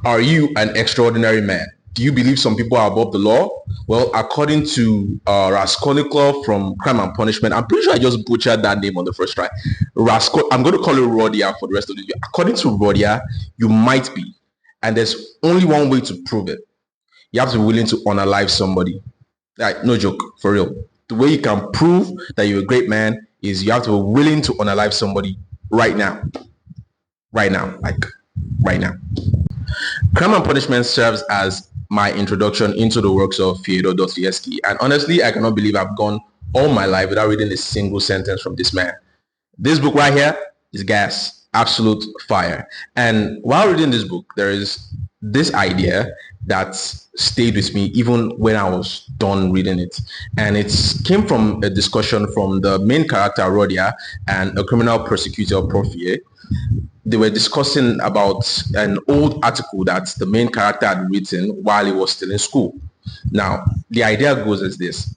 Are you an extraordinary man? Do you believe some people are above the law? Well, according to Raskolnikov from Crime and Punishment, I'm pretty sure I just butchered that name on the first try. I'm going to call it Rodia for the rest of the video. According to Rodia, you might be. And there's only one way to prove it. You have to be willing to unalive somebody. Like, no joke, for real. The way you can prove that you're a great man is you have to be willing to unalive somebody right now. Right now. Like, right now. Crime and Punishment serves as my introduction into the works of Fyodor Dostoevsky, and honestly, I cannot believe I've gone all my life without reading a single sentence from this man. This book right here is gas, absolute fire. And while reading this book, there is this idea that stayed with me even when I was done reading it. And it came from a discussion from the main character, Rodia, and a criminal prosecutor, Profie. They were discussing about an old article that the main character had written while he was still in school. Now, the idea goes as this.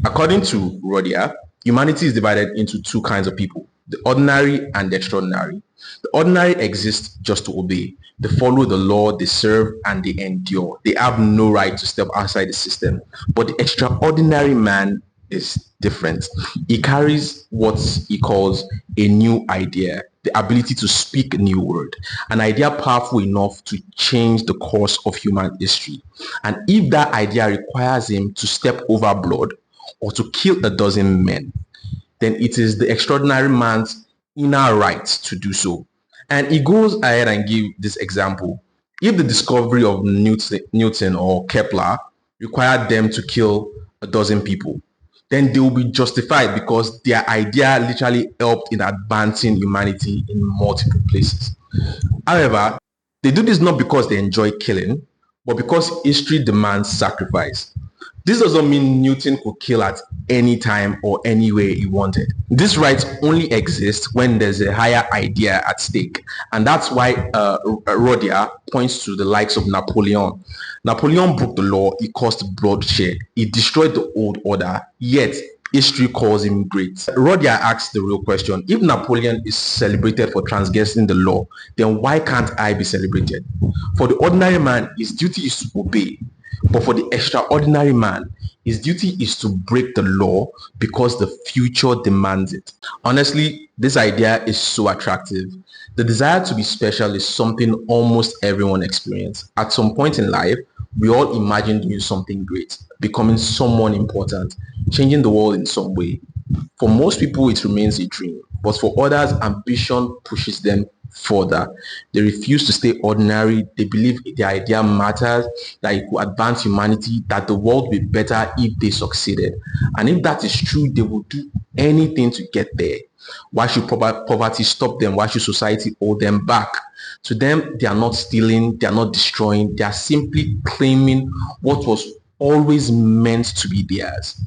According to Rodia, humanity is divided into two kinds of people, the ordinary and the extraordinary. The ordinary exist just to obey. They follow the law, they serve, and they endure. They have no right to step outside the system. But the extraordinary man is different. He carries what he calls a new idea, the ability to speak a new word, an idea powerful enough to change the course of human history. And if that idea requires him to step over blood or to kill a dozen men, then it is the extraordinary man's inner right to do so. And he goes ahead and gives this example. If the discovery of Newton or Kepler required them to kill a dozen people, then they will be justified because their idea literally helped in advancing humanity in multiple places. However, they do this not because they enjoy killing, but because history demands sacrifice. This doesn't mean Newton could kill at any time or any way he wanted. This right only exists when there's a higher idea at stake. And that's why Rodia points to the likes of Napoleon. Napoleon broke the law, he caused bloodshed, he destroyed the old order, yet history calls him great. Rodia asks the real question, if Napoleon is celebrated for transgressing the law, then why can't I be celebrated? For the ordinary man, his duty is to obey. But for the extraordinary man, his duty is to break the law because the future demands it. Honestly, this idea is so attractive. The desire to be special is something almost everyone experiences. At some point in life, we all imagine doing something great, becoming someone important, changing the world in some way. For most people, it remains a dream, but for others, ambition pushes them further. They refuse to stay ordinary. They believe the idea matters, that it could advance humanity, that the world will be better if they succeeded. And if that is true, they will do anything to get there. Why should poverty stop them? Why should society hold them back? To them, they are not stealing, they are not destroying, they are simply claiming what was always meant to be theirs.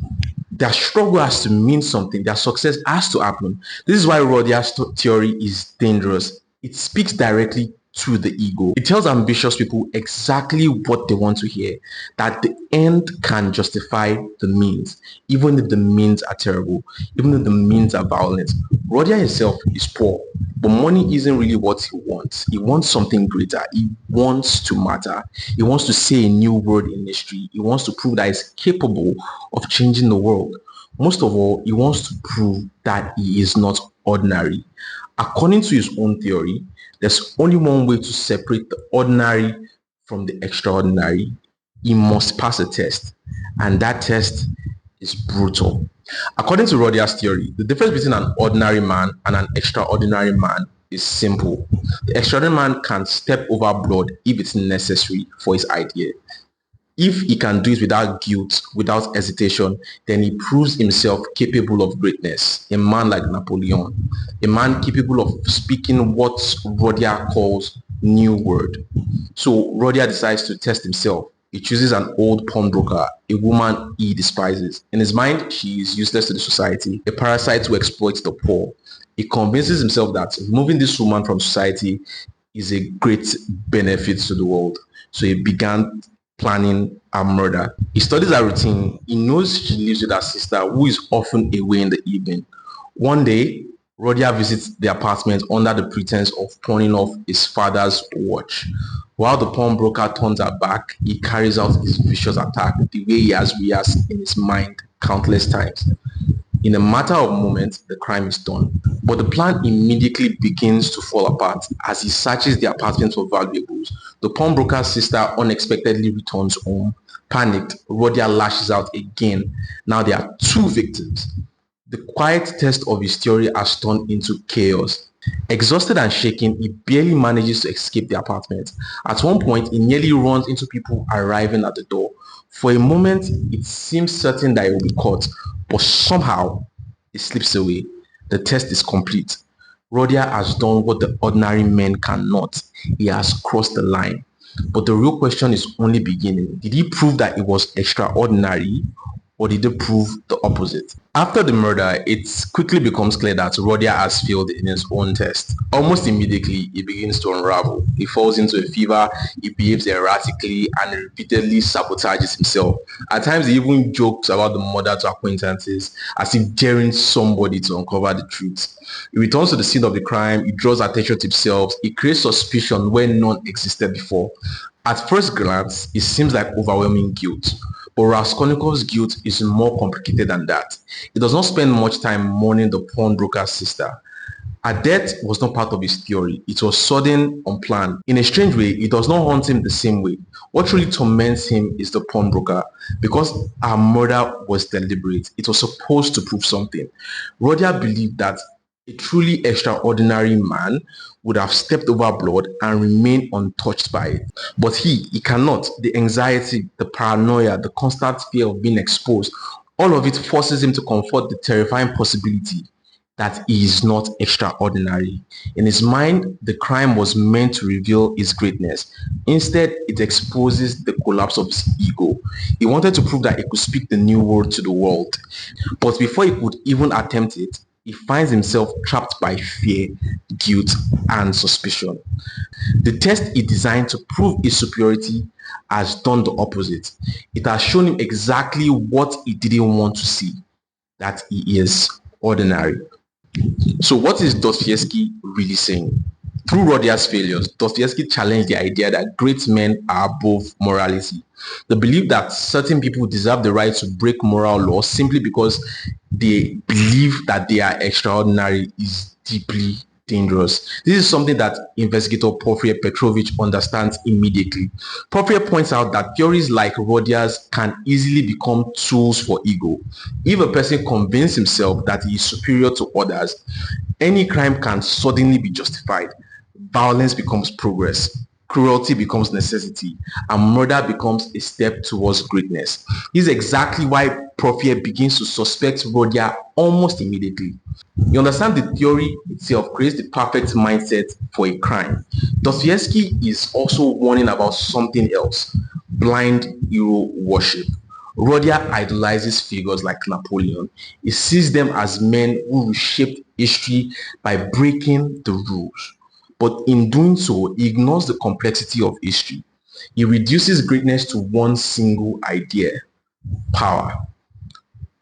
Their struggle has to mean something. Their success has to happen. This is why Rodia's theory is dangerous. It speaks directly to the ego. It tells ambitious people exactly what they want to hear, that the end can justify the means, even if the means are terrible, even if the means are violent. Rodia himself is poor, but money isn't really what he wants. He wants something greater. He wants to matter. He wants to say a new word in history. He wants to prove that he's capable of changing the world. Most of all, he wants to prove that he is not ordinary. According to his own theory, there's only one way to separate the ordinary from the extraordinary. He must pass a test, and that test is brutal. According to Rodia's theory, the difference between an ordinary man and an extraordinary man is simple. The extraordinary man can step over blood if it's necessary for his idea. If he can do it without guilt, without hesitation, then he proves himself capable of greatness. A man like Napoleon, a man capable of speaking what Rodia calls new word. So Rodia decides to test himself. He chooses an old pawnbroker, a woman he despises. In his mind, she is useless to the society, a parasite who exploits the poor. He convinces himself that removing this woman from society is a great benefit to the world. So he began planning a murder. He studies her routine. He knows she lives with her sister, who is often away in the evening. One day, Rodia visits the apartment under the pretense of pawning off his father's watch. While the pawnbroker turns her back, he carries out his vicious attack the way he has rehearsed in his mind countless times. In a matter of moments, the crime is done. But the plan immediately begins to fall apart as he searches the apartment for valuables. The pawnbroker's sister unexpectedly returns home. Panicked, Rodia lashes out again. Now there are two victims. The quiet test of his theory has turned into chaos. Exhausted and shaken, he barely manages to escape the apartment. At one point, he nearly runs into people arriving at the door. For a moment, it seems certain that he will be caught, but somehow he slips away. The test is complete. Rodia has done what the ordinary men cannot. He has crossed the line. But the real question is only beginning. Did he prove that it was extraordinary, or did it prove the opposite? After the murder, it quickly becomes clear that Rodia has failed in his own test. Almost immediately, he begins to unravel. He falls into a fever, he behaves erratically, and he repeatedly sabotages himself. At times, he even jokes about the murder to acquaintances, as if daring somebody to uncover the truth. He returns to the scene of the crime, he draws attention to himself, he creates suspicion where none existed before. At first glance, it seems like overwhelming guilt. But Raskolnikov's guilt is more complicated than that. He does not spend much time mourning the pawnbroker's sister. Her death was not part of his theory. It was sudden, unplanned. In a strange way, it does not haunt him the same way. What really torments him is the pawnbroker, because her murder was deliberate. It was supposed to prove something. Rodia believed that a truly extraordinary man would have stepped over blood and remained untouched by it. But he cannot. The anxiety, the paranoia, the constant fear of being exposed, all of it forces him to confront the terrifying possibility that he is not extraordinary. In his mind, the crime was meant to reveal his greatness. Instead, it exposes the collapse of his ego. He wanted to prove that he could speak the new word to the world. But before he could even attempt it, he finds himself trapped by fear, guilt, and suspicion. The test he designed to prove his superiority has done the opposite. It has shown him exactly what he didn't want to see, that he is ordinary. So what is Dostoevsky really saying? Through Rodia's failures, Dostoevsky challenged the idea that great men are above morality. The belief that certain people deserve the right to break moral laws simply because they believe that they are extraordinary is deeply dangerous. This is something that investigator Porfiry Petrovich understands immediately. Porfiry points out that theories like Rodia's can easily become tools for ego. If a person convinces himself that he is superior to others, any crime can suddenly be justified. Violence becomes progress. Cruelty becomes necessity, and murder becomes a step towards greatness. This is exactly why Porfiry begins to suspect Rodia almost immediately. You understand, the theory itself creates the perfect mindset for a crime. Dostoevsky is also warning about something else: blind hero worship. Rodia idolizes figures like Napoleon. He sees them as men who reshaped history by breaking the rules. But in doing so, he ignores the complexity of history. He reduces greatness to one single idea: power.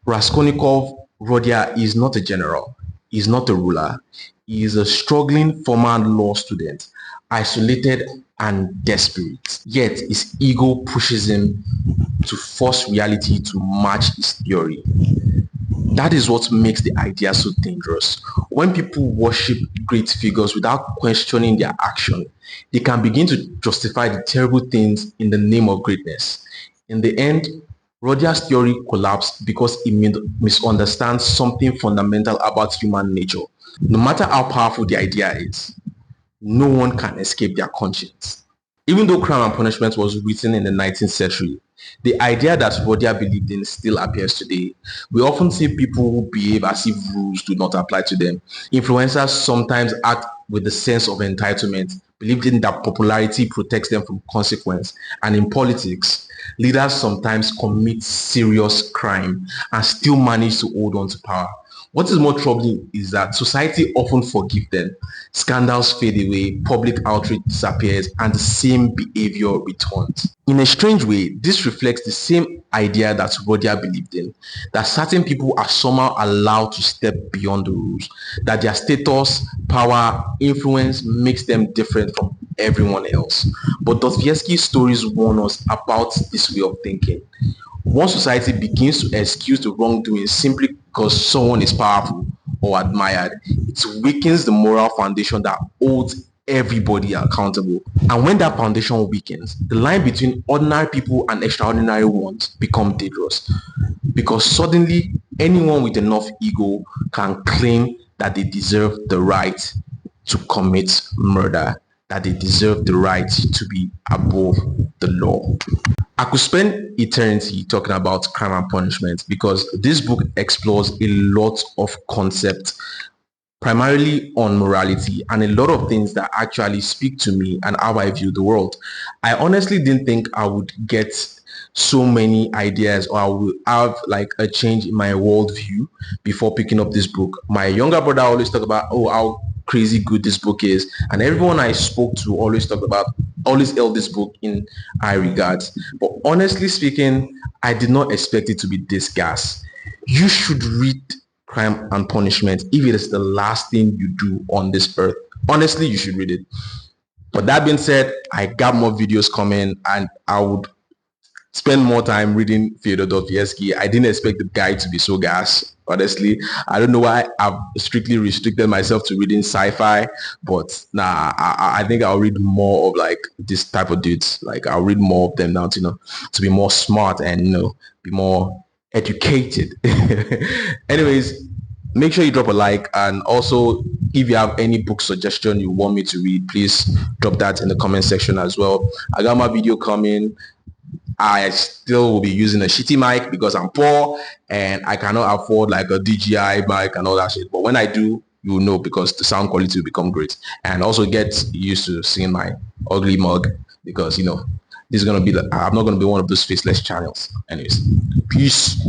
Raskolnikov, Rodia, is not a general. He is not a ruler. He is a struggling former law student, isolated and desperate. Yet his ego pushes him to force reality to match his theory. That is what makes the idea so dangerous. When people worship great figures without questioning their action, they can begin to justify the terrible things in the name of greatness. In the end, Rodia's theory collapsed because it misunderstands something fundamental about human nature. No matter how powerful the idea is, no one can escape their conscience. Even though Crime and Punishment was written in the 19th century, the idea that Rodia believed in still appears today. We often see people who behave as if rules do not apply to them. Influencers sometimes act with a sense of entitlement, believing that popularity protects them from consequence. And in politics, leaders sometimes commit serious crime and still manage to hold on to power. What is more troubling is that society often forgives them. Scandals fade away, public outrage disappears, and the same behavior returns. In a strange way, this reflects the same idea that Rodia believed in, that certain people are somehow allowed to step beyond the rules, that their status, power, influence makes them different from everyone else. But Dostoevsky's stories warn us about this way of thinking. Once society begins to excuse the wrongdoing simply because someone is powerful or admired, it weakens the moral foundation that holds everybody accountable. And when that foundation weakens, the line between ordinary people and extraordinary ones become dangerous. Because suddenly anyone with enough ego can claim that they deserve the right to commit murder, that they deserve the right to be above the law. I could spend eternity talking about crime and punishment because this book explores a lot of concepts, primarily on morality and a lot of things that actually speak to me and how I view the world. I honestly didn't think I would get so many ideas or I will have like a change in my worldview before picking up this book. My younger brother always talk about how crazy good this book is, and everyone I spoke to always held this book in high regards. But honestly speaking, I did not expect it to be this gas. You should read Crime and Punishment if it is the last thing you do on this earth. Honestly, you should read it. But that being said, I got more videos coming and I would spend more time reading Fyodor Dostoevsky. I didn't expect the guy to be so gas. Honestly, I don't know why I've strictly restricted myself to reading sci-fi, but nah, I think I'll read more of like this type of dudes. Like I'll read more of them now to to be more smart and be more educated. Anyways, make sure you drop a like, and also if you have any book suggestion you want me to read, please drop that in the comment section as well. I got my video coming. I still will be using a shitty mic because I'm poor and I cannot afford like a DJI mic and all that shit. But when I do, you will know because the sound quality will become great. And also get used to seeing my ugly mug because this is gonna be I'm not gonna be one of those faceless channels. Anyways, peace.